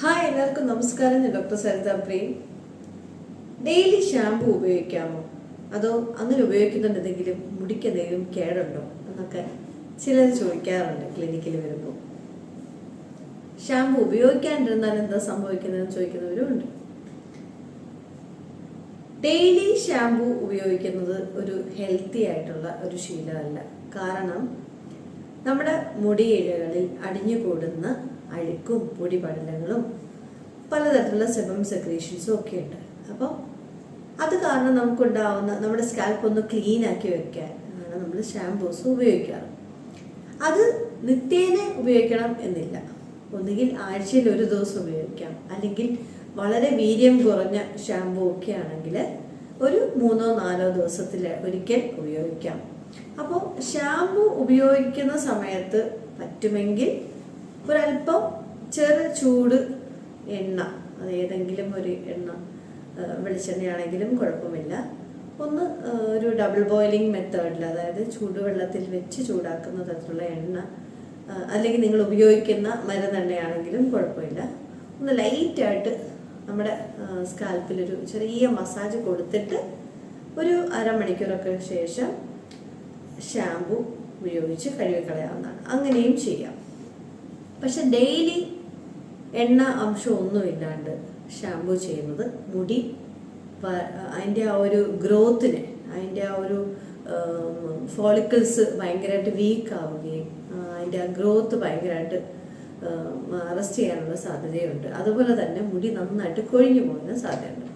Hi എല്ലാവർക്കും നമസ്കാരം. ഞാൻ ഡോക്ടർ സരിത പ്രിയ. ഡെയിലി ഷാമ്പു ഉപയോഗിക്കാമോ, അതോ അങ്ങനെ ഉപയോഗിക്കുന്നുണ്ടെങ്കിലും മുടിക്ക് എന്തെങ്കിലും കേടുണ്ടോ എന്നൊക്കെ ചിലർ ചോദിക്കാറുണ്ട് ക്ലിനിക്കിൽ വരുമ്പോൾ. ഷാമ്പു ഉപയോഗിക്കാണ്ടിരുന്നാൽ എന്താ സംഭവിക്കുന്നതെന്ന് ചോദിക്കുന്നവരും ഉണ്ട്. ഡെയിലി ഷാമ്പു ഉപയോഗിക്കുന്നത് ഒരു ഹെൽത്തി ആയിട്ടുള്ള ഒരു ശീലമല്ല. കാരണം നമ്മുടെ മുടിയിഴകളിൽ അടിഞ്ഞുകൂടുന്ന അഴുക്കും പൊടിപടലങ്ങളും പലതരത്തിലുള്ള സെബം സെക്രീഷൻസും ഒക്കെ ഉണ്ട്. അപ്പോൾ അത് കാരണം നമുക്കുണ്ടാവുന്ന നമ്മുടെ സ്കാൽപ്പ് ഒന്ന് ക്ലീൻ ആക്കി വെക്കാൻ ആണ് നമ്മൾ ഷാമ്പൂസ് ഉപയോഗിക്കാറ്. അത് നിത്യേന ഉപയോഗിക്കണം എന്നില്ല. ഒന്നുകിൽ ആഴ്ചയിൽ ഒരു ദിവസം ഉപയോഗിക്കാം, അല്ലെങ്കിൽ വളരെ വീര്യം കുറഞ്ഞ ഷാമ്പൂ ഒക്കെ ആണെങ്കിൽ ഒരു 3-4 ദിവസത്തിൽ ഒരിക്കൽ ഉപയോഗിക്കാം. അപ്പോൾ ഷാമ്പു ഉപയോഗിക്കുന്ന സമയത്ത് പറ്റുമെങ്കിൽ ഒരല്പം ചെറു ചൂട് എണ്ണ, അത് ഏതെങ്കിലും ഒരു എണ്ണ, വെളിച്ചെണ്ണയാണെങ്കിലും കുഴപ്പമില്ല, ഒന്ന് ഒരു ഡബിൾ ബോയിലിംഗ് മെത്തേഡിൽ, അതായത് ചൂടുവെള്ളത്തിൽ വെച്ച് ചൂടാക്കുന്ന തരത്തിലുള്ള എണ്ണ, അല്ലെങ്കിൽ നിങ്ങൾ ഉപയോഗിക്കുന്ന മരുന്നെണ്ണയാണെങ്കിലും കുഴപ്പമില്ല, ഒന്ന് ലൈറ്റായിട്ട് നമ്മുടെ സ്കാൽപ്പിലൊരു ചെറിയ മസാജ് കൊടുത്തിട്ട് ഒരു അരമണിക്കൂറൊക്കെ ശേഷം ഷാമ്പു ഉപയോഗിച്ച് കഴുകിക്കളയാവുന്നതാണ്. അങ്ങനെയും ചെയ്യാം. പക്ഷെ ഡെയിലി എണ്ണ അംശമൊന്നുമില്ലാണ്ട് ഷാമ്പു ചെയ്യുന്നത് മുടി അതിൻ്റെ ആ ഒരു ഗ്രോത്തിന്, അതിൻ്റെ ആ ഒരു ഫോളിക്കിൾസ് ഭയങ്കരമായിട്ട് വീക്ക് ആവുകയും അതിൻ്റെ ആ ഗ്രോത്ത് ഭയങ്കരമായിട്ട് അറസ്റ്റ് ചെയ്യാനുള്ള സാധ്യതയുണ്ട്. അതുപോലെ തന്നെ മുടി നന്നായിട്ട് കൊഴിഞ്ഞു പോകുന്ന സാധ്യതയുണ്ട്.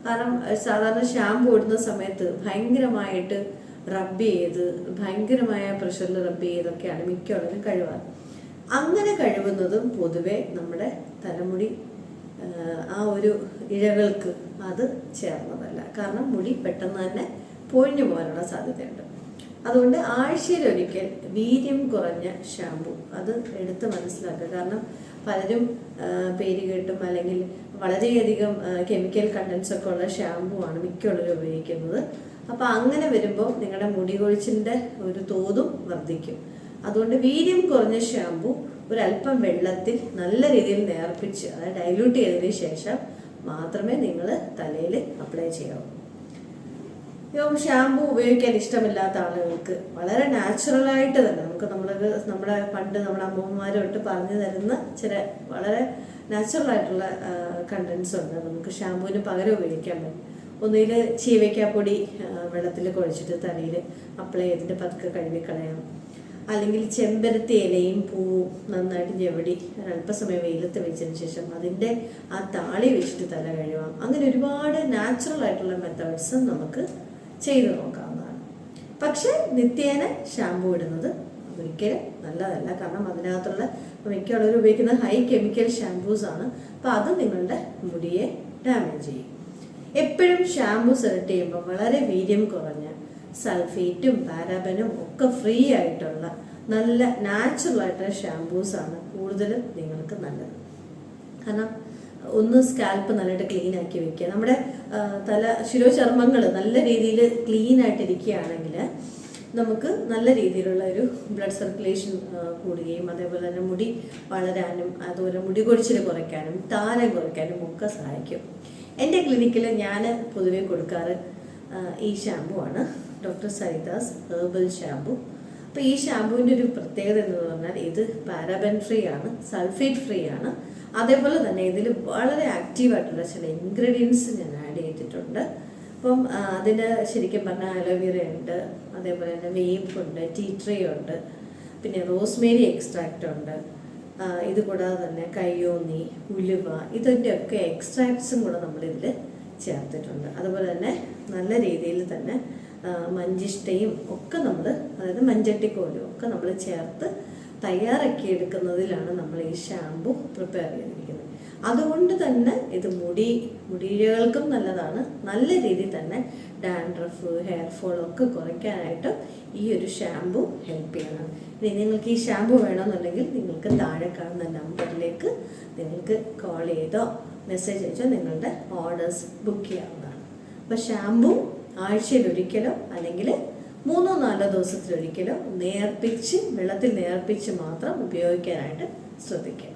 കാരണം സാധാരണ ഷാമ്പു ഇടുന്ന സമയത്ത് ഭയങ്കരമായിട്ട് റബ്ബ് ചെയ്ത്, ഭയങ്കരമായ പ്രഷറിൽ റബ്ബ് ചെയ്തൊക്കെയാണ് മിക്കവാറും കഴുകാറ്. അങ്ങനെ കഴുകുന്നതും പൊതുവെ നമ്മുടെ തലമുടി ആ ഒരു ഇഴകൾക്ക് അത് ചേർന്നതല്ല. കാരണം മുടി പെട്ടെന്ന് തന്നെ പൊഴിഞ്ഞു പോകാനുള്ള സാധ്യതയുണ്ട്. അതുകൊണ്ട് ആഴ്ചയിലൊരിക്കൽ വീര്യം കുറഞ്ഞ ഷാമ്പു അത് എടുത്ത് മനസ്സിലാക്കുക. കാരണം പലരും പേര് കേട്ടും അല്ലെങ്കിൽ വളരെയധികം കെമിക്കൽ കണ്ടൻസ് ഒക്കെ ഉള്ള ഷാമ്പു ആണ് മിക്കുള്ളവരും ഉപയോഗിക്കുന്നത്. അപ്പം അങ്ങനെ വരുമ്പോൾ നിങ്ങളുടെ മുടി കൊഴിച്ചിലിൻ്റെ ഒരു തോതും വർദ്ധിക്കും. അതുകൊണ്ട് വീര്യം കുറഞ്ഞ ഷാമ്പു ഒരല്പം വെള്ളത്തിൽ നല്ല രീതിയിൽ നേർപ്പിച്ച്, അതായത് ഡൈല്യൂട്ട് ചെയ്തതിന് ശേഷം മാത്രമേ നിങ്ങൾ തലയിൽ അപ്ലൈ ചെയ്യാവൂ. ഇപ്പം ഷാമ്പു ഉപയോഗിക്കാൻ ഇഷ്ടമില്ലാത്ത ആളുകൾക്ക് വളരെ നാച്ചുറലായിട്ട് തന്നെ നമ്മുടെ പണ്ട് നമ്മുടെ അമ്മമാരോട്ട് പറഞ്ഞു തരുന്ന ചില വളരെ നാച്ചുറലായിട്ടുള്ള കണ്ടൻസ് ഉണ്ട്. നമുക്ക് ഷാമ്പുവിന് പകരം ഉപയോഗിക്കാൻ പറ്റും. ഒന്നുകിൽ ചീവയ്ക്കാപ്പൊടി വെള്ളത്തിൽ കുഴച്ചിട്ട് തലയിൽ അപ്ലൈ ചെയ്തിട്ട് പതുക്കെ കഴുകിക്കളയാം, അല്ലെങ്കിൽ ചെമ്പരത്തി ഇലയും പൂവും നന്നായിട്ട് ഞെവടി അല്പസമയം വെയിലത്ത് വെച്ചതിന് ശേഷം അതിൻ്റെ ആ താളി വെച്ചിട്ട് തല കഴുകാം. അങ്ങനെ ഒരുപാട് നാച്ചുറൽ ആയിട്ടുള്ള മെത്തേഡ്സ് നമുക്ക് ചെയ്തു നോക്കാവുന്നതാണ്. പക്ഷെ നിത്യേന ഷാമ്പു ഇടുന്നത് ഒരിക്കലും നല്ലതല്ല. കാരണം അതിനകത്തുള്ള മിക്കുള്ളവർ ഉപയോഗിക്കുന്ന ഹൈ കെമിക്കൽ ഷാമ്പൂസ് ആണ്. അപ്പം അത് നിങ്ങളുടെ മുടിയെ ഡാമേജ് ചെയ്യും. എപ്പോഴും ഷാമ്പു സെലക്ട് ചെയ്യുമ്പോൾ വളരെ വീര്യം കുറഞ്ഞ സൾഫേറ്റും പാരാബനും ഒക്കെ ഫ്രീ ആയിട്ടുള്ള നല്ല നാച്ചുറൽ ആയിട്ടുള്ള ഷാമ്പൂസാണ് കൂടുതലും നിങ്ങൾക്ക് നല്ലത്. കാരണം ഒന്ന് സ്കാൽപ്പ് നല്ലതായിട്ട് ക്ലീൻ ആക്കി വെക്കുക. നമ്മുടെ ശിരോചർമ്മങ്ങൾ നല്ല രീതിയിൽ ക്ലീൻ ആയിട്ടിരിക്കുകയാണെങ്കിൽ നമുക്ക് നല്ല രീതിയിലുള്ള ഒരു ബ്ലഡ് സർക്കുലേഷൻ കൂടുകയും അതേപോലെ തന്നെ മുടി വളരാനും അതുപോലെ മുടി കൊഴിച്ചിൽ കുറയ്ക്കാനും താരം കുറയ്ക്കാനും ഒക്കെ സഹായിക്കും. എൻ്റെ ക്ലിനിക്കിൽ ഞാൻ പൊതുവെ കൊടുക്കാറ് ഈ ഷാമ്പു ആണ്, ഡോക്ടർ സരിതാസ് ഹെർബൽ ഷാമ്പു. അപ്പോൾ ഈ ഷാമ്പുവിൻ്റെ ഒരു പ്രത്യേകത എന്ന് പറഞ്ഞാൽ ഇത് പാരാബൻ ഫ്രീ ആണ്, സൾഫേറ്റ് ഫ്രീ ആണ്. അതേപോലെ തന്നെ ഇതിൽ വളരെ ആക്റ്റീവായിട്ടുള്ള ചില ഇൻഗ്രീഡിയൻസ് ഞാൻ ആഡ് ചെയ്തിട്ടുണ്ട്. അപ്പം അതിന് ശരിക്കും പറഞ്ഞാൽ അലോവേറ ഉണ്ട്, അതേപോലെ തന്നെ വേപ്പുണ്ട്, ടീ ട്രീ ഉണ്ട്, പിന്നെ റോസ്മേരി എക്സ്ട്രാക്റ്റ് ഉണ്ട്. ഇത് കൂടാതെ തന്നെ കയ്യോന്നി, ഉലുവ, ഇതിൻ്റെ ഒക്കെ എക്സ്ട്രാക്ട്സും കൂടെ നമ്മളിതിൽ ചേർത്തിട്ടുണ്ട്. അതുപോലെ തന്നെ നല്ല രീതിയിൽ തന്നെ മഞ്ചിഷ്ടയും ഒക്കെ നമ്മൾ, അതായത് മഞ്ചട്ടിക്കോലും ഒക്കെ നമ്മൾ ചേർത്ത് തയ്യാറാക്കി എടുക്കുന്നതിലാണ് നമ്മൾ ഈ ഷാമ്പു പ്രിപ്പയർ ചെയ്തിരിക്കുന്നത്. അതുകൊണ്ട് തന്നെ ഇത് മുടിയിഴകൾക്കും നല്ലതാണ്. നല്ല രീതിയിൽ തന്നെ ഡാൻഡ്രഫ്, ഹെയർ ഫോൾ ഒക്കെ കുറയ്ക്കാനായിട്ട് ഈ ഒരു ഷാമ്പു ഹെൽപ്പ് ചെയ്യണം. ഇനി നിങ്ങൾക്ക് ഈ ഷാമ്പു വേണമെന്നുണ്ടെങ്കിൽ നിങ്ങൾക്ക് താഴെ കാണുന്ന നമ്പറിലേക്ക് നിങ്ങൾക്ക് കോൾ ചെയ്തോ മെസ്സേജ് അയച്ചോ നിങ്ങളുടെ ഓർഡേഴ്സ് ബുക്ക് ചെയ്യാവുന്നതാണ്. അപ്പോൾ ഷാമ്പു ആഴ്ചയിലൊരിക്കലോ അല്ലെങ്കിൽ 3-4 ദിവസത്തിലൊരിക്കലോ വെള്ളത്തിൽ നേർപ്പിച്ച് മാത്രം ഉപയോഗിക്കാനായിട്ട് ശ്രദ്ധിക്കുക.